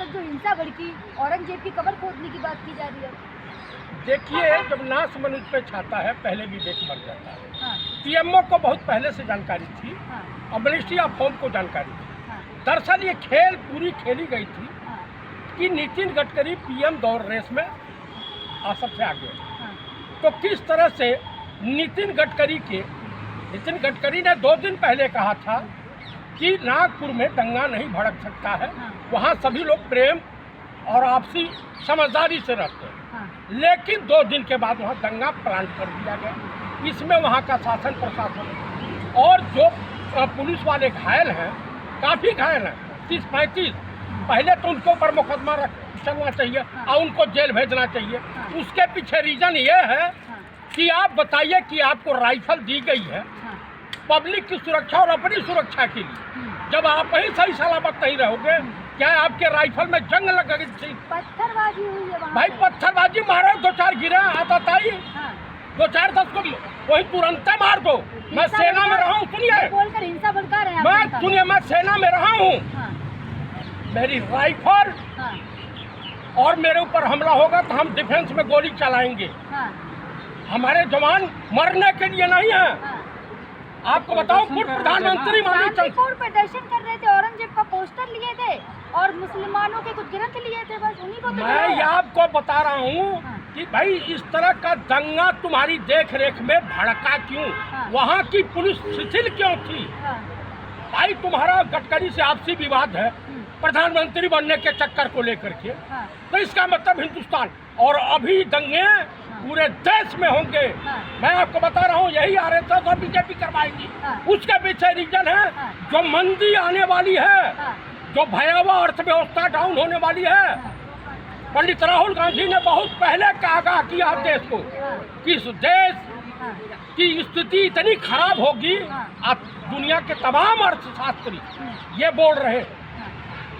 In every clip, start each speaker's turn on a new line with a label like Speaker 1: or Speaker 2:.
Speaker 1: तक जो हिंसा भड़की, औरंगजेब की कब्र खोदने की बात की जा रही है।
Speaker 2: देखिए, जब नाश मनुष्य पे छाता है पहले विवेक मर जाता है।
Speaker 1: हाँ,
Speaker 2: पीएमओ को बहुत पहले से जानकारी थी
Speaker 1: हाँ,
Speaker 2: और मिनिस्ट्री ऑफ होम को जानकारी थी।
Speaker 1: हाँ,
Speaker 2: दरअसल ये खेल पूरी खेली गई थी
Speaker 1: हाँ,
Speaker 2: कि नितिन गडकरी पीएम दौड़ रेस में सबसे आगे है।
Speaker 1: हाँ,
Speaker 2: तो किस तरह से नितिन गडकरी ने 2 दिन पहले कहा था कि नागपुर में दंगा नहीं भड़क सकता है,
Speaker 1: हाँ।
Speaker 2: वहाँ सभी लोग प्रेम और आपसी समझदारी से रहते हैं।
Speaker 1: हाँ,
Speaker 2: लेकिन 2 दिन के बाद वहाँ दंगा प्लान कर दिया गया। इसमें वहाँ का शासन प्रशासन और जो पुलिस वाले घायल हैं, काफ़ी घायल हैं, 30-35, पहले तो उनके ऊपर मुकदमा चलना चाहिए और उनको जेल भेजना चाहिए। उसके पीछे रीज़न ये है कि आप बताइए कि आपको राइफल दी गई है
Speaker 1: हाँ,
Speaker 2: पब्लिक की सुरक्षा और अपनी सुरक्षा के लिए। जब आप ही सही सलामत नहीं रहोगे, क्या आपके राइफल में जंग लगेगी?
Speaker 1: पत्थरबाजी हुई है वहाँ
Speaker 2: भाई
Speaker 1: पे।
Speaker 2: पत्थरबाजी मारो, 2-4 गिरे आता ताई,
Speaker 1: हाँ,
Speaker 2: 2-4-10 को वही तुरंत मार दो। मैं सेना में रहा हूँ, सुनिए,
Speaker 1: बोलकर हिंसा भड़का रहे हैं आप जनता में।
Speaker 2: मैं सेना में रहा हूँ।
Speaker 1: हाँ,
Speaker 2: मेरी राइफल
Speaker 1: हाँ,
Speaker 2: और मेरे ऊपर हमला होगा तो हम डिफेंस में गोली चलाएंगे।
Speaker 1: हाँ,
Speaker 2: हमारे जवान मरने के लिए नहीं है।
Speaker 1: हाँ।
Speaker 2: आपको बताऊं, पूर्व प्रधानमंत्री
Speaker 1: शांतिपूर्ण प्रदर्शन कर रहे थे, औरंगजेब का पोस्टर लिए थे और मुसलमानों के कुछ ग्रंथ लिए थे, बस उन्हीं को तो
Speaker 2: मैं ये आपको बता रहा हूँ
Speaker 1: हाँ।
Speaker 2: कि भाई इस तरह का दंगा तुम्हारी देख रेख में भड़का क्यों?
Speaker 1: हाँ।
Speaker 2: वहाँ की पुलिस शिथिल क्यों थी?
Speaker 1: हाँ,
Speaker 2: भाई तुम्हारा गडकरी से आपसी विवाद है प्रधानमंत्री बनने के चक्कर को लेकर के,
Speaker 1: हाँ,
Speaker 2: तो इसका मतलब हिंदुस्तान और अभी दंगे पूरे देश में होंगे।
Speaker 1: हाँ।
Speaker 2: मैं आपको बता रहा हूँ, यही आरएसएस और बीजेपी करवाएगी।
Speaker 1: हाँ।
Speaker 2: उसके पीछे रीजन है
Speaker 1: हाँ।
Speaker 2: जो मंदी आने वाली है,
Speaker 1: हाँ,
Speaker 2: जो भयावह अर्थव्यवस्था डाउन होने वाली है।
Speaker 1: हाँ,
Speaker 2: पंडित राहुल गांधी ने बहुत पहले आगाह किया देश को
Speaker 1: हाँ,
Speaker 2: कि इस देश
Speaker 1: हाँ,
Speaker 2: की स्थिति इतनी खराब होगी।
Speaker 1: हाँ।
Speaker 2: अब दुनिया के तमाम अर्थशास्त्री ये बोल रहे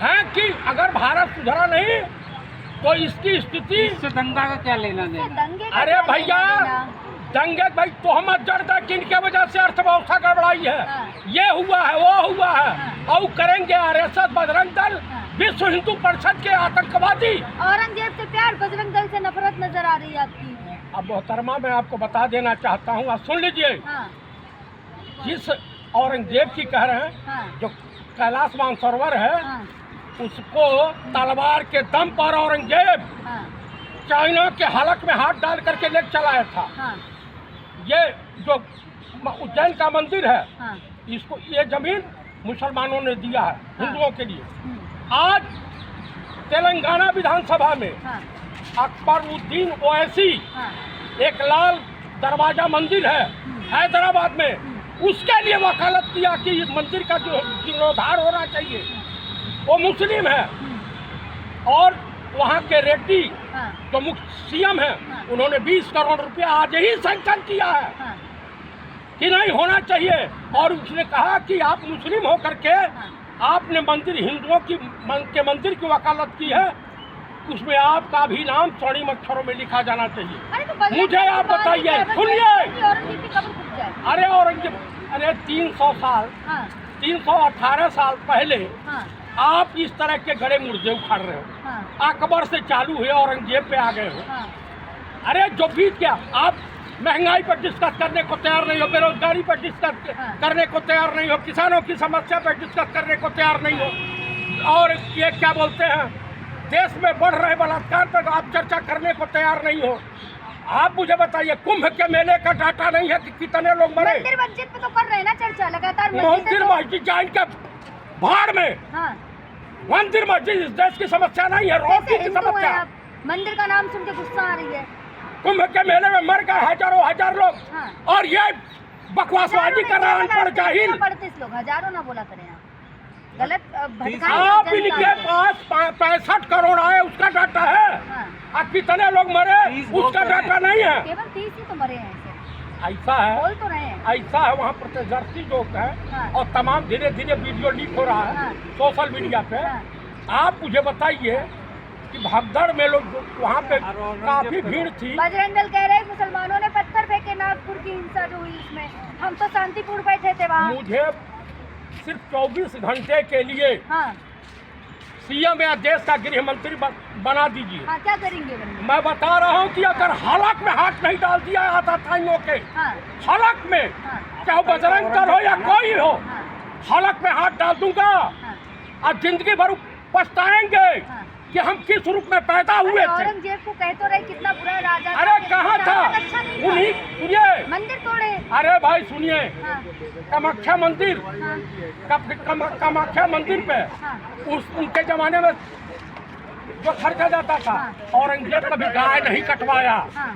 Speaker 2: हैं कि अगर भारत सुधरा नहीं तो इसकी स्थिति।
Speaker 3: इससे दंगा का क्या लेना
Speaker 1: इससे
Speaker 3: देना?
Speaker 1: दंगे का
Speaker 2: अरे
Speaker 1: क्या
Speaker 2: भैया,
Speaker 1: लेना देना?
Speaker 2: दंगे भाई तोहमत जड़ है कि इनके वजह से अर्थव्यवस्था गड़बड़ाई है।
Speaker 1: हाँ।
Speaker 2: ये हुआ है, वो हुआ है,
Speaker 1: हाँ।
Speaker 2: और करेंगे आरएसएस, बजरंग दल,
Speaker 1: हाँ।
Speaker 2: विश्व हिंदू परिषद के आतंकवादी।
Speaker 1: औरंगजेब से प्यार, बजरंग दल से नफरत नजर आ रही है आपकी।
Speaker 2: अब मोहतरमा मैं आपको बता देना चाहता हूँ, आप सुन लीजिए।
Speaker 1: हाँ,
Speaker 2: जिस औरंगजेब की कह रहे हैं,
Speaker 1: हाँ,
Speaker 2: जो कैलाश मानसरोवर है,
Speaker 1: हाँ,
Speaker 2: उसको तलवार के दम पर औरंगजेब
Speaker 1: हाँ,
Speaker 2: चाइना के हलक में हाथ डाल करके ले चलाया था।
Speaker 1: हाँ,
Speaker 2: ये जो उज्जैन का मंदिर है,
Speaker 1: हाँ,
Speaker 2: इसको ये जमीन मुसलमानों ने दिया है हिंदुओं के लिए। आज तेलंगाना विधानसभा में
Speaker 1: हाँ,
Speaker 2: अकबरुद्दीन ओवैसी,
Speaker 1: हाँ,
Speaker 2: एक लाल दरवाजा मंदिर है हैदराबाद में, उसके लिए वकालत किया कि इस मंदिर का जो जीर्णोद्धार होना चाहिए। वो मुस्लिम है और वहाँ के रेड्डी
Speaker 1: हाँ,
Speaker 2: जो मुख्य सीएम है, उन्होंने 20 करोड़ रुपया आज ही सैंक्शन किया है
Speaker 1: हाँ,
Speaker 2: कि नहीं होना चाहिए। और उसने कहा कि आप मुस्लिम होकर के आपने मंदिर हिंदुओं के मंदिर की वकालत की है, उसमें आपका भी नाम स्वर्णिम अक्षरों में लिखा जाना चाहिए।
Speaker 1: अरे तो बजरंग
Speaker 2: मुझे
Speaker 1: दल
Speaker 2: आप
Speaker 1: की बात ही
Speaker 2: बताइए,
Speaker 1: है, बस
Speaker 2: सुनिए।
Speaker 1: औरंगजेब की कब्र खुद जाए।
Speaker 2: अरे औरंगजेब, अरे 300 साल,
Speaker 1: हाँ,
Speaker 2: 318 साल पहले
Speaker 1: हाँ,
Speaker 2: आप इस तरह के गड़े मुर्दे उखाड़ रहे हो।
Speaker 1: हाँ,
Speaker 2: अकबर से चालू हुए औरंगजेब पे आ गए हो।
Speaker 1: हाँ,
Speaker 2: अरे जो बीत गया, आप महंगाई पर डिस्कस करने को तैयार नहीं हो, बेरोजगारी पर डिस्कस
Speaker 1: हाँ।
Speaker 2: करने को तैयार नहीं हो, किसानों की समस्या पर डिस्कस करने को तैयार नहीं हो, और ये क्या बोलते हैं, देश में बढ़ रहे बलात्कार पर आप चर्चा करने को तैयार नहीं हो। आप मुझे बताइए, कुंभ के मेले का डाटा नहीं है कि कितने लोग मरे?
Speaker 1: मंदिर मस्जिद पे तो कर रहे हैं ना चर्चा लगातार।
Speaker 2: मंदिर मस्जिद जाइन के भाड़ में,
Speaker 1: हाँ,
Speaker 2: मंदिर मस्जिद इस देश की समस्या नहीं है, रोड
Speaker 1: कैसे
Speaker 2: की
Speaker 1: हिंदू
Speaker 2: समस्या।
Speaker 1: हैं आप? मंदिर का नाम सुन के गुस्सा आ रही है।
Speaker 2: कुंभ के मेले में मर गए हजारों हजार लोग,
Speaker 1: हाँ।
Speaker 2: और ये बकवासबाजी कर रहे हैं अनपढ़ जाहिल।
Speaker 1: पढ़ते इस लोग हजारों ना बोला करें आप, गलत
Speaker 2: आप इनके पास 65 करोड़ आए, उसका डाटा है।
Speaker 1: हाँ,
Speaker 2: अब कितने लोग मरे,
Speaker 3: 30
Speaker 2: उसका डाटा नहीं है।
Speaker 1: केवल 30 ही तो मरे हैं ऐसे,
Speaker 2: ऐसा है,
Speaker 1: बोल तो रहे हैं।
Speaker 2: ऐसा है, वहाँ प्रत्यक्षदर्शी लोग
Speaker 1: हाँ।
Speaker 2: हैं और तमाम धीरे धीरे वीडियो लीक हो रहा है
Speaker 1: हाँ।
Speaker 2: सोशल मीडिया पे।
Speaker 1: हाँ।
Speaker 2: आप मुझे बताइए कि भगदड़ में लोग वहाँ पे काफी भीड़ थी।
Speaker 1: बजरंग दल कह रहे हैं मुसलमानों ने पत्थर फेंके नागपुर की हिंसा जो हुई उसमें, हम तो शांतिपूर्ण बैठे थे वहाँ।
Speaker 2: मुझे सिर्फ 24 घंटे के लिए
Speaker 1: हाँ,
Speaker 2: सीएम या देश का गृह मंत्री बना दीजिए।
Speaker 1: हाँ, क्या करेंगे बनने?
Speaker 2: मैं बता रहा हूँ कि अगर हलक में हाथ नहीं डाल दिया जाता ताइयों के,
Speaker 1: हाँ,
Speaker 2: हलक में,
Speaker 1: हाँ,
Speaker 2: चाहे वो बजरंग दल हो या कोई हो,
Speaker 1: हाँ,
Speaker 2: हलक में हाथ डाल दूंगा
Speaker 1: हाँ,
Speaker 2: और जिंदगी भर पछताएंगे
Speaker 1: हाँ।
Speaker 2: कि हम किस रूप में पैदा हुए
Speaker 1: अरे
Speaker 2: थे।
Speaker 1: औरंगजेब को कह तो रहे कितना बुरा राजा था,
Speaker 2: अरे कहाँ था?
Speaker 1: अच्छा नहीं था।
Speaker 2: उन्हीं सुनिए,
Speaker 1: मंदिर तोड़े।
Speaker 2: अरे भाई सुनिए,
Speaker 1: हाँ,
Speaker 2: कामाख्या मंदिर,
Speaker 1: हाँ,
Speaker 2: कामाख्या मंदिर पे
Speaker 1: हाँ,
Speaker 2: उनके जमाने में जो खर्चा जाता था, औरंगजेब कभी गाय नहीं कटवाया,
Speaker 1: हाँ।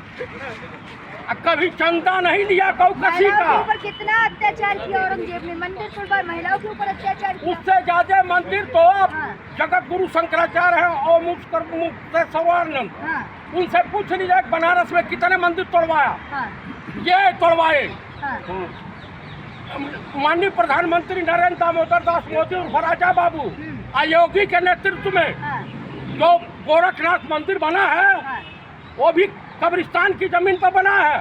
Speaker 2: कभी चंदा नहीं लिया गौ कसी
Speaker 1: महिलाओं
Speaker 2: का।
Speaker 1: के ऊपर कितना अत्याचार किया औरंगजेब ने, मंदिर तोड़वा, महिलाओं के ऊपर अत्याचार किया।
Speaker 2: उससे ज्यादा मंदिर तो अब
Speaker 1: हाँ।
Speaker 2: जगत गुरु शंकराचार्य हैं और मुक्तेश्वरानंद,
Speaker 1: हाँ,
Speaker 2: उनसे पूछ लीजिए बनारस में कितने मंदिर तोड़वाया।
Speaker 1: हाँ,
Speaker 2: ये तोड़वाए।
Speaker 1: हाँ,
Speaker 2: माननीय प्रधानमंत्री नरेंद्र दामोदर दास मोदी और राजा बाबू योगी के नेतृत्व में
Speaker 1: हाँ,
Speaker 2: जो गोरखनाथ मंदिर बना है,
Speaker 1: हाँ,
Speaker 2: वो भी कब्रिस्तान की जमीन पर बना है।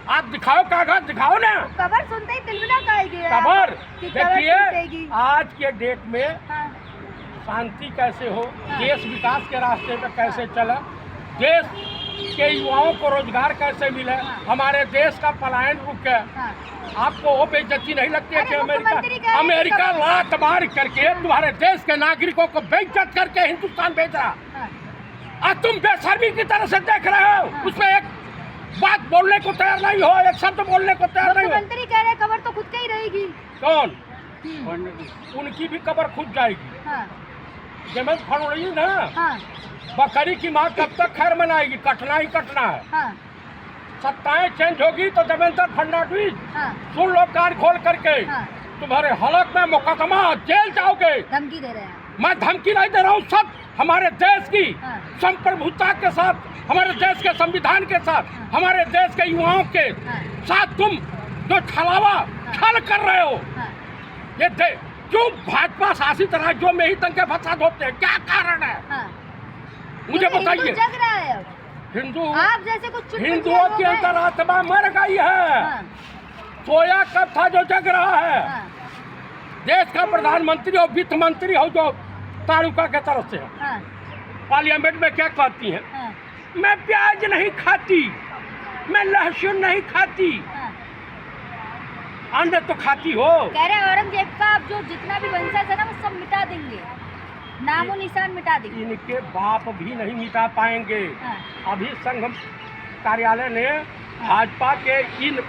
Speaker 2: आप दिखाओ, कागज दिखाओ ना।
Speaker 1: खबर सुनते ही तिलमिला खाएगी
Speaker 2: खबर
Speaker 1: कि खबर
Speaker 2: देखिए,
Speaker 1: टूटेगी।
Speaker 2: आज के डेट में
Speaker 1: हाँ,
Speaker 2: शांति कैसे हो,
Speaker 1: हाँ।
Speaker 2: देश विकास के रास्ते पे कैसे चला, देश के युवाओं को रोजगार कैसे मिले,
Speaker 1: हाँ।
Speaker 2: हमारे देश का पलायन रुके।
Speaker 1: हाँ,
Speaker 2: आपको वो बेइज्जती नहीं लगती है
Speaker 1: अरे
Speaker 2: कि
Speaker 1: मुख्यमंत्री कह रहे हैं
Speaker 2: अमेरिका
Speaker 1: कि
Speaker 2: लात मार करके तुम्हारे देश के नागरिकों को बेइज्जत करके हिंदुस्तान भेज रहा,
Speaker 1: हाँ,
Speaker 2: और तुम बेशर्मी की तरह से देख रहे हो।
Speaker 1: हाँ।
Speaker 2: उसमें एक बात बोलने को तैयार नहीं हो, एक शब्द बोलने को तैयार नहीं हो।
Speaker 1: मुख्यमंत्री कह रहे खबर तो खुद का ही रहेगी।
Speaker 2: कौन?
Speaker 1: हम्म,
Speaker 2: उनकी भी कब्र खुद जाएगी।
Speaker 1: हाँ,
Speaker 2: देवेंद्र फडणवीस ना,
Speaker 1: हाँ,
Speaker 2: बकरी की माँ कब तक खैर मनाएगी, कटना ही कटना है।
Speaker 1: हाँ,
Speaker 2: सत्ताएं चेंज होगी तो देवेंद्र फडणवीस
Speaker 1: हाँ,
Speaker 2: सुन लो कान खोल करके,
Speaker 1: हाँ,
Speaker 2: तुम्हारे हलक में मुकदमा, जेल जाओगे।
Speaker 1: धमकी दे रहे हैं।
Speaker 2: मैं धमकी नहीं दे रहा हूँ, सब हमारे देश की
Speaker 1: हाँ,
Speaker 2: संप्रभुता के साथ, हमारे देश के संविधान के साथ, हमारे देश के युवाओं के
Speaker 1: हाँ,
Speaker 2: साथ तुम जो छलावा छल कर रहे हो,
Speaker 1: हाँ,
Speaker 2: ये क्यों भाजपा शासित राज्यों में ही दंगे फसाद होते हैं, क्या कारण है?
Speaker 1: हाँ।
Speaker 2: मुझे
Speaker 1: हिंदू
Speaker 2: बताइए।
Speaker 1: जग रहा है अब।
Speaker 2: हिंदू,
Speaker 1: आप जैसे कुछ चुटपुटिया
Speaker 2: हिंदुओं
Speaker 1: लोग
Speaker 2: की
Speaker 1: हैं।
Speaker 2: अंतरात्मा मर गई है।
Speaker 1: हाँ,
Speaker 2: सोया कब था जो जग रहा है?
Speaker 1: हाँ,
Speaker 2: देश का प्रधानमंत्री हो, वित्त मंत्री हो, जो तालुका के तरफ से है,
Speaker 1: हाँ,
Speaker 2: पार्लियामेंट में क्या कहती है?
Speaker 1: हाँ,
Speaker 2: मैं प्याज नहीं खाती, मैं लहसुन नहीं खाती,
Speaker 1: हाँ।
Speaker 2: अन्न तो खाती हो।
Speaker 1: कह रहे औरंगजेब का अब जो जितना भी वंशज है ना वो सब मिटा देंगे, नामो निशान मिटा देंगे।
Speaker 2: इनके बाप भी नहीं मिटा पाएंगे।
Speaker 1: हाँ,
Speaker 2: अभी संघ कार्यालय ने भाजपा के इन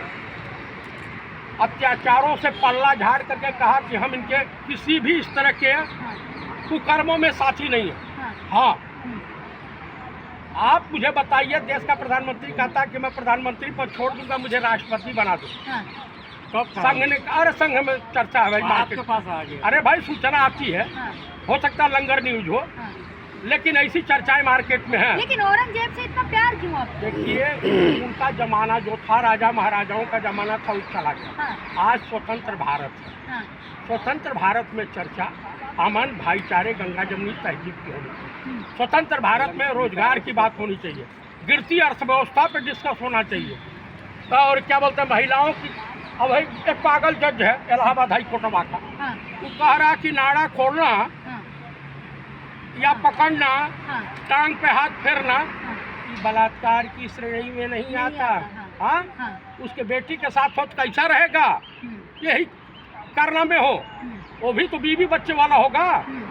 Speaker 2: अत्याचारों से पल्ला झाड़ करके कहा कि हम इनके किसी भी इस तरह के
Speaker 1: हाँ,
Speaker 2: कुकर्मों में साथी नहीं है।
Speaker 1: हाँ,
Speaker 2: हाँ,
Speaker 1: हम्म,
Speaker 2: आप मुझे बताइए, देश का प्रधानमंत्री कहता है कि मैं प्रधानमंत्री पद छोड़ दूंगा, मुझे राष्ट्रपति बना दो।
Speaker 1: हाँ,
Speaker 2: संघ ने, अरे संघ में चर्चा है भाई,
Speaker 3: आपके पास आ गया।
Speaker 2: अरे भाई सूचना आती है,
Speaker 1: हाँ,
Speaker 2: हो सकता है लंगर न्यूज हो,
Speaker 1: हाँ।
Speaker 2: लेकिन ऐसी चर्चाएं मार्केट में है।
Speaker 1: लेकिन औरंगजेब से इतना प्यार क्यों आपको?
Speaker 2: देखिए, उनका जमाना जो था, राजा महाराजाओं का जमाना था, उस चला गया।
Speaker 1: हाँ,
Speaker 2: आज स्वतंत्र भारत है।
Speaker 1: हाँ,
Speaker 2: स्वतंत्र भारत में चर्चा अमन, भाईचारे, गंगा जमुनी तहजीब की होनी चाहिए।
Speaker 1: हम्म,
Speaker 2: स्वतंत्र भारत में रोजगार की बात होनी चाहिए, गिरती अर्थव्यवस्था पर डिस्कस होना चाहिए, और क्या बोलते हैं महिलाओं की। अब भाई एक पागल जज है इलाहाबाद हाई कोर्ट का,
Speaker 1: हाँ,
Speaker 2: वो कह रहा कि नाड़ा खोलना
Speaker 1: हाँ,
Speaker 2: या पकड़ना,
Speaker 1: हाँ,
Speaker 2: टांग पे हाथ फेरना,
Speaker 1: हाँ,
Speaker 2: ये बलात्कार की श्रेणी में नहीं आता।
Speaker 1: आता,
Speaker 2: हाँ,
Speaker 1: हाँ,
Speaker 2: उसके बेटी के साथ हो तो कैसा रहेगा?
Speaker 1: हम्म,
Speaker 2: यही करना में हो,
Speaker 1: हम्म,
Speaker 2: वो भी तो बीवी बच्चे वाला होगा।
Speaker 1: हम्म,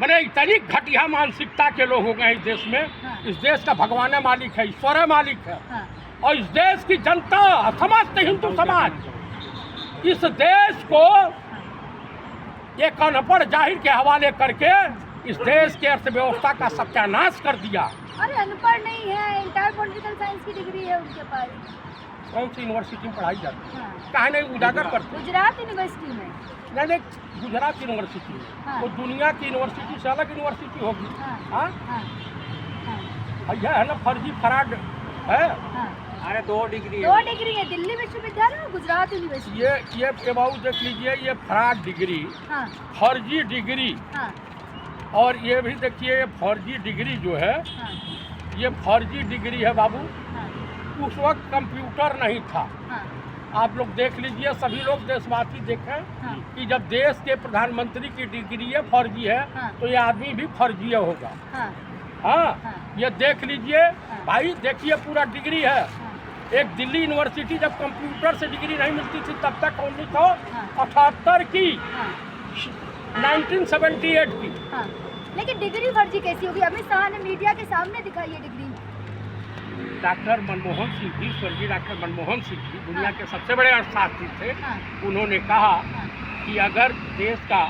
Speaker 2: मैंने इतनी घटिया मानसिकता के लोग हो गए इस देश में।
Speaker 1: हाँ।
Speaker 2: इस देश का भगवान मालिक है, ईश्वर मालिक है,
Speaker 1: हाँ,
Speaker 2: और इस देश की जनता, समस्त हिंदू समाज इस देश को एक अनपढ़ जाहिर के हवाले करके इस देश के अर्थव्यवस्था का सत्यानाश कर दिया।
Speaker 1: अरे अनपढ़ नहीं है, इंटर पॉलिटिकल साइंस की डिग्री है उनके पास।
Speaker 2: कौन सी यूनिवर्सिटी में पढ़ाई जाती है?
Speaker 1: हाँ,
Speaker 2: कहा नहीं उजागर करते?
Speaker 1: गुजरात यूनिवर्सिटी में।
Speaker 2: नहीं, गुजरात यूनिवर्सिटी है,
Speaker 1: हाँ।
Speaker 2: वो दुनिया की यूनिवर्सिटी से अलग यूनिवर्सिटी होगी।
Speaker 1: हाँ,
Speaker 2: हाँ,
Speaker 1: हाँ, हाँ,
Speaker 2: यह है ना फर्जी फराड है।
Speaker 1: हाँ।
Speaker 3: अरे 2 डिग्री
Speaker 1: दो डिग्री है, दिल्ली विश्वविद्यालय और गुजरात यूनिवर्सिटी।
Speaker 2: ये बाबू देख लीजिए, ये फराड डिग्री,
Speaker 1: हाँ,
Speaker 2: फर्जी डिग्री,
Speaker 1: हाँ,
Speaker 2: और ये भी देखिए, ये फर्जी डिग्री जो है,
Speaker 1: हाँ,
Speaker 2: ये फर्जी डिग्री है बाबू।
Speaker 1: हाँ,
Speaker 2: उस वक्त कंप्यूटर नहीं था,
Speaker 1: हाँ,
Speaker 2: आप लोग देख लीजिए, सभी लोग देशवासी देखें
Speaker 1: हाँ।
Speaker 2: कि जब देश के प्रधानमंत्री की डिग्री है फर्जी है
Speaker 1: हाँ।
Speaker 2: तो ये आदमी भी फर्जी होगा।
Speaker 1: हाँ
Speaker 2: हाँ,
Speaker 1: हाँ।
Speaker 2: ये देख लीजिए भाई, देखिए पूरा डिग्री है।
Speaker 1: हाँ।
Speaker 2: एक दिल्ली यूनिवर्सिटी जब कंप्यूटर से डिग्री नहीं मिलती थी तब तक
Speaker 1: हाँ।
Speaker 2: 1978 की,
Speaker 1: हाँ।
Speaker 2: 1978 की।
Speaker 1: हाँ। लेकिन डिग्री फर्जी कैसी होगी? अमित शाह ने मीडिया के सामने दिखाई है डिग्री।
Speaker 2: डॉक्टर मनमोहन सिंह जी, स्वर्गीय डॉक्टर मनमोहन सिंह जी दुनिया
Speaker 1: हाँ।
Speaker 2: के सबसे बड़े अर्थशास्त्री थे।
Speaker 1: हाँ।
Speaker 2: उन्होंने कहा
Speaker 1: हाँ।
Speaker 2: कि अगर देश का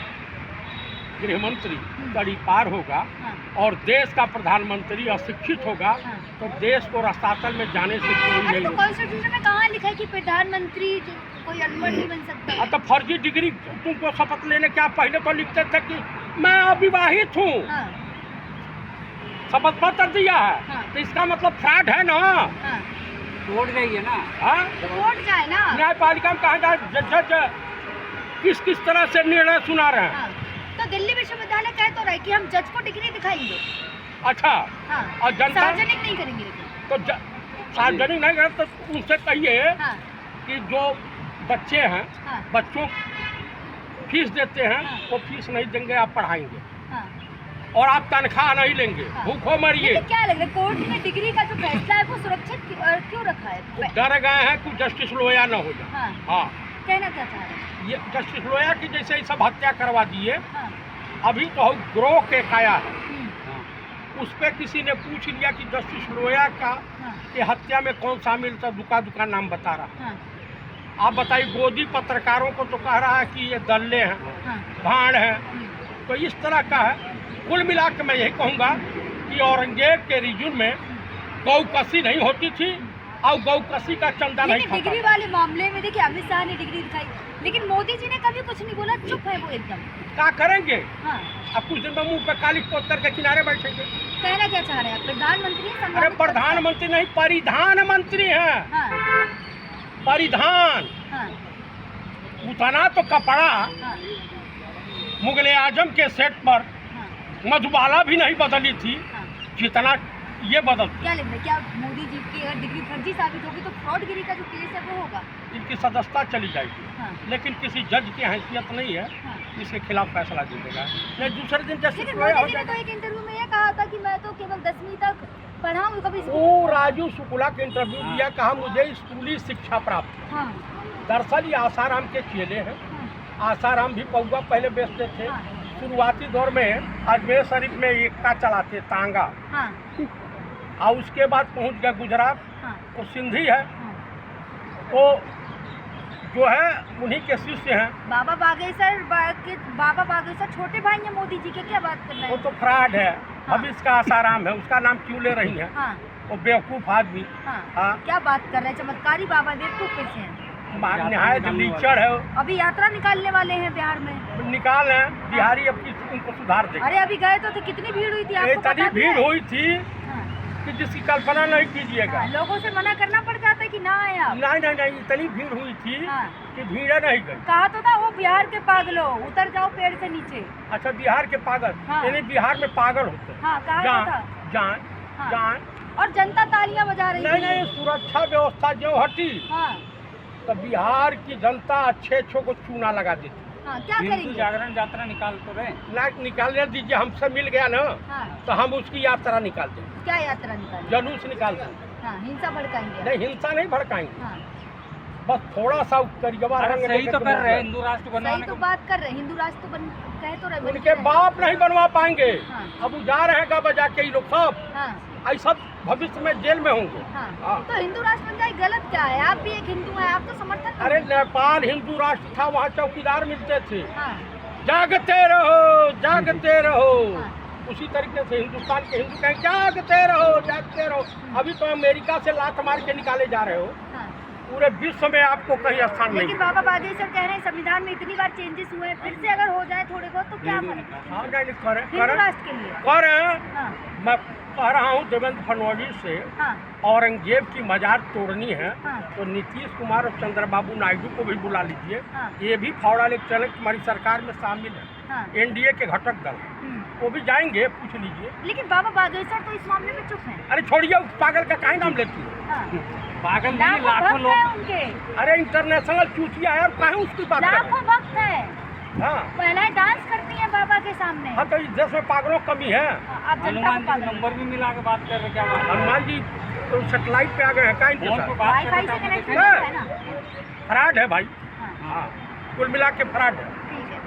Speaker 2: गृहमंत्री कड़ी पार होगा
Speaker 1: हाँ।
Speaker 2: और देश का प्रधानमंत्री अशिक्षित होगा
Speaker 1: हाँ।
Speaker 2: तो देश को रसातल में जाने से कोई
Speaker 1: अरे
Speaker 2: नहीं
Speaker 1: तो
Speaker 2: होगा।
Speaker 1: कॉन्स्टिट्यूशन में कहाँ लिखा है कि प्रधानमंत्री कोई अनपढ़ नहीं बन सकता?
Speaker 2: तो फर्जी डिग्री तुमको शपथ लेने क्या पहले तो लिखते थे कि मैं अविवाहित हूँ,
Speaker 1: हाँ।
Speaker 2: शपथ पत्र दिया है,
Speaker 1: हाँ।
Speaker 2: तो इसका मतलब फ्रॉड है ना।
Speaker 1: हाँ।
Speaker 3: कोर्ट गई है ना।
Speaker 2: हाँ?
Speaker 1: कोर्ट जाए ना।
Speaker 2: न्यायपालिका में कहा जाए जज किस किस तरह से निर्णय सुना रहे हैं।
Speaker 1: हाँ। तो दिल्ली विश्वविद्यालय कह तो रहे कि हम जज को डिग्री दिखाएंगे।
Speaker 2: अच्छा,
Speaker 1: हाँ।
Speaker 2: और जनता
Speaker 1: सार्वजनिक नहीं करेंगे लेकिन।
Speaker 2: तो सार्वजनिक नहीं करे तो उनसे कहिए
Speaker 1: हाँ।
Speaker 2: कि जो बच्चे हैं,
Speaker 1: हाँ।
Speaker 2: बच्चों फीस देते हैं,
Speaker 1: हाँ।
Speaker 2: वो फीस नहीं देंगे, आप पढ़ाएंगे
Speaker 1: हाँ।
Speaker 2: और आप तनख्वाह नहीं लेंगे,
Speaker 1: हाँ।
Speaker 2: भूखो मरिए।
Speaker 1: लेकिन क्या लग रहा है कोर्ट ने डिग्री का जो फैसला है वो सुरक्षित क्यों रखा है?
Speaker 2: डर गए हैं कि जस्टिस लोया न हो जाए।
Speaker 1: हाँ।
Speaker 2: हाँ,
Speaker 1: कहना क्या चाह रहे हैं?
Speaker 2: ये जस्टिस लोया की जैसे ये सब हत्या करवा दिए,
Speaker 1: हाँ।
Speaker 2: अभी तो ग्रोह के काया है,
Speaker 1: हम्म।
Speaker 2: उस पर किसी ने पूछ लिया कि जस्टिस लोया का
Speaker 1: हाँ।
Speaker 2: के हत्या में कौन शामिल था, दुका नाम बता रहा।
Speaker 1: हाँ।
Speaker 2: आप बताइए, गोदी पत्रकारों को तो कह रहा है कि ये दल्ले हैं,
Speaker 1: हाँ।
Speaker 2: भाड़ हैं।
Speaker 1: हम्म।
Speaker 2: तो इस तरह का है। कुल मिला के मैं यही कहूँगा कि औरंगजेब के रिजुन में गौकसी नहीं होती थी और गौकसी का चंदा नहीं
Speaker 1: लेकिन
Speaker 2: खाता
Speaker 1: डिग्री
Speaker 2: था।
Speaker 1: वाले मामले में देखिए अमित शाह ने डिग्री दिखाई, लेकिन मोदी जी ने कभी कुछ नहीं बोला, चुप है वो एकदम।
Speaker 2: क्या करेंगे?
Speaker 1: हाँ।
Speaker 2: अब कुछ दिन में मुंह पे कालिख पोत करके किनारे बैठेंगे।
Speaker 1: कहना क्या चाह रहे हैं? प्रधानमंत्री हैं,
Speaker 2: अरे
Speaker 1: संबंधित
Speaker 2: प्रधानमंत्री नहीं, परिधान मंत्री हैं।
Speaker 1: हाँ।
Speaker 2: परिधान
Speaker 1: हाँ।
Speaker 2: उतना तो कपड़ा
Speaker 1: हाँ।
Speaker 2: मुगले आजम के सेट पर
Speaker 1: हाँ।
Speaker 2: मधुबाला भी नहीं बदली थी
Speaker 1: हाँ।
Speaker 2: जितना ये बदलती।
Speaker 1: क्या लगता है, क्या मोदी जी की अगर डिग्री फर्जी साबित होगी तो फ्रॉडगिरी का जो केस है वो होगा?
Speaker 2: इनकी सदस्यता चली जाएगी,
Speaker 1: हाँ।
Speaker 2: लेकिन किसी जज की हैसियत नहीं है
Speaker 1: हाँ।
Speaker 2: इसके खिलाफ फैसला दीजिएगा। नहीं, दूसरे दिन जस्टिस
Speaker 1: लेकिन
Speaker 2: लोया हो
Speaker 1: मोदी जी ने तो
Speaker 2: जाएगा।
Speaker 1: एक इंटरव्यू में ये कहा था कि मैं तो केवल 10वीं तक पढ़ा हूँ, कभी
Speaker 2: वो राजू शुक्ला के इंटरव्यू दिया, कहा मुझे स्कूली शिक्षा प्राप्त है।
Speaker 1: हाँ।
Speaker 2: दरअसल ये आसाराम के चेले हैं।
Speaker 1: हाँ।
Speaker 2: आसाराम भी पौवा पहले बेचते थे।
Speaker 1: हाँ।
Speaker 2: शुरुआती दौर में अजमेर शरीफ में एकता चलाते तांगा,
Speaker 1: हाँ।
Speaker 2: और उसके बाद पहुंच गया गुजरात।
Speaker 1: हाँ।
Speaker 2: वो सिंधी है,
Speaker 1: हाँ।
Speaker 2: तो जो है उन्हीं के शिष्य हैं।
Speaker 1: बाबा बागेश्वर छोटे भाई हैं मोदी जी के, क्या बात कर रहे
Speaker 2: वो
Speaker 1: हैं?
Speaker 2: तो फ्रॉड है।
Speaker 1: हाँ।
Speaker 2: अब इसका आसाराम है, उसका नाम क्यों ले रही है?
Speaker 1: हाँ।
Speaker 2: वो बेवकूफ़ आदमी।
Speaker 1: हाँ।
Speaker 2: हाँ,
Speaker 1: क्या बात कर रहे हैं? चमत्कारी बाबा बेवकूफ कैसे हैं?
Speaker 2: निहायत लीचड़ है।
Speaker 1: अभी यात्रा निकालने वाले हैं बिहार में।
Speaker 2: निकाल है बिहारी, अब उनको सुधार देगा।
Speaker 1: अरे अभी गए तो कितनी भीड़ हुई थी, आपको
Speaker 2: इतनी
Speaker 1: पता भी
Speaker 2: भीड़
Speaker 1: है?
Speaker 2: हुई थी
Speaker 1: हाँ।
Speaker 2: कि जिसकी कल्पना नहीं कीजिएगा।
Speaker 1: हाँ, लोगों से मना करना पड़ जाता है कि ना आए आप।
Speaker 2: नहीं नहीं नहीं, इतनी भीड़ हुई थी
Speaker 1: हाँ।
Speaker 2: कि भीड़ नहीं गई।
Speaker 1: कहा तो था वो बिहार के पागलो, उतर जाओ पेड़ से नीचे।
Speaker 2: अच्छा, बिहार के पागल?
Speaker 1: हाँ।
Speaker 2: यानी बिहार में पागल होते हैं।
Speaker 1: हाँ, कहा
Speaker 2: जान
Speaker 1: तो था।
Speaker 2: जान
Speaker 1: हाँ।
Speaker 2: जान।
Speaker 1: और जनता तालियां बजा रही
Speaker 2: नहीं
Speaker 1: थी।
Speaker 2: नहीं, सुरक्षा व्यवस्था जो हटी
Speaker 1: हाँ।
Speaker 2: तो बिहार की जनता अच्छे को चूना लगा देती।
Speaker 1: हाँ, क्या
Speaker 3: हिंदू
Speaker 1: करेंगे?
Speaker 3: जागरण यात्रा निकाल तो रहे।
Speaker 2: ना निकालने दीजिए, हमसे मिल गया ना,
Speaker 1: हाँ।
Speaker 2: तो हम उसकी यात्रा निकाल देंगे,
Speaker 1: क्या यात्रा निकालेंगे?
Speaker 2: जलूस निकाल देंगे।
Speaker 1: हाँ, हिंसा भड़काएंगे?
Speaker 2: नहीं, हिंसा नहीं भड़काएंगे,
Speaker 1: हाँ।
Speaker 2: बस थोड़ा सा करिएगा रंग
Speaker 3: सही
Speaker 2: लेके
Speaker 3: तो कर रहे हैं,
Speaker 2: तुम
Speaker 3: हिंदू राष्ट्र
Speaker 1: सही
Speaker 3: बनवाने
Speaker 1: तो
Speaker 3: को।
Speaker 1: बात कर रहे हैं, हिंदू राष्ट्र तो कह तो रहे, बन
Speaker 2: उनके
Speaker 1: रहे।
Speaker 2: बाप नहीं बनवा पाएंगे।
Speaker 1: हाँ।
Speaker 2: अब वो जा रहे हैं बजा के, ये लोग सब
Speaker 1: हाँ।
Speaker 2: ऐसा भविष्य में जेल में होंगे।
Speaker 1: हाँ।
Speaker 2: हाँ।
Speaker 1: तो हिंदू राष्ट्र बन जाए, गलत क्या है? आप भी एक हिंदू हैं, आप तो समर्थन
Speaker 2: अरे नेपाल हिंदू राष्ट्र था, वहाँ चौकीदार मिलते थे।
Speaker 1: हाँ।
Speaker 2: जागते रहो जागते रहो।
Speaker 1: हाँ।
Speaker 2: उसी तरीके से हिंदुस्तान के हिंदू कहें जागते रहो जागते रहो। अभी तो अमेरिका से लात मार के निकाले जा रहे हो,
Speaker 1: हाँ।
Speaker 2: पूरे विश्व में आपको कहीं स्थान नहीं।
Speaker 1: लेकिन बाबा बागेश्वर कह रहे हैं संविधान में इतनी बार चेंजेस हुए हैं, फिर से अगर हो जाए थोड़े बहुत तो क्या फर्क?
Speaker 2: हाँ, नहीं करें
Speaker 1: हिंदू
Speaker 2: करें
Speaker 1: राष्ट्र के लिए।
Speaker 2: करें।
Speaker 1: हाँ।
Speaker 2: मैं कह रहा हूँ देवेंद्र फडणवीस से,
Speaker 1: हाँ।
Speaker 2: औरंगजेब की मजार तोड़नी है
Speaker 1: हाँ।
Speaker 2: तो नीतीश कुमार और चंद्रबाबू नायडू को भी बुला लीजिए।
Speaker 1: हाँ।
Speaker 2: ये भी फावड़ा लेके चले, तुम्हारी सरकार में शामिल है,
Speaker 1: हाँ।
Speaker 2: एनडीए के घटक दल। वो भी जाएंगे, पूछ लीजिए।
Speaker 1: लेकिन बाबा बागेश्वर तो इस मामले में चुप हैं।
Speaker 2: अरे छोड़िए, उस पागल का काहे नाम लेती है?
Speaker 1: हाँ।
Speaker 3: पागल नहीं,
Speaker 1: लाखों
Speaker 3: लाखों
Speaker 1: भक्त
Speaker 3: लोग
Speaker 1: हैं उनके,
Speaker 2: अरे इंटरनेशनल चूतिया है, और काहे उसकी बात कर रहे
Speaker 1: लाखों
Speaker 2: हैं?
Speaker 1: भक्त हैं।
Speaker 2: हाँ
Speaker 1: पहले डांस करती हैं बाबा के सामने।
Speaker 2: हाँ, तो इस देश में पागलों की कमी है।
Speaker 1: आप जनता
Speaker 3: हनुमान
Speaker 1: को
Speaker 3: जी
Speaker 1: पागल
Speaker 3: नंबर भी मिला के बात कर रहे, क्या बात है?
Speaker 2: हनुमान जी तो सेटेलाइट पे आ गए हैं, का इनके
Speaker 3: फोन पे
Speaker 2: साथ
Speaker 3: बात कर
Speaker 1: वाईफाई
Speaker 3: रहे
Speaker 1: से
Speaker 3: थे,
Speaker 1: कनेक्ट
Speaker 3: आपने
Speaker 1: करना
Speaker 3: देखा?
Speaker 1: है ना।
Speaker 2: फ्रॉड है भाई।
Speaker 1: हाँ,
Speaker 2: हाँ, कुल मिला के फ्रॉड है।
Speaker 1: ठीक है।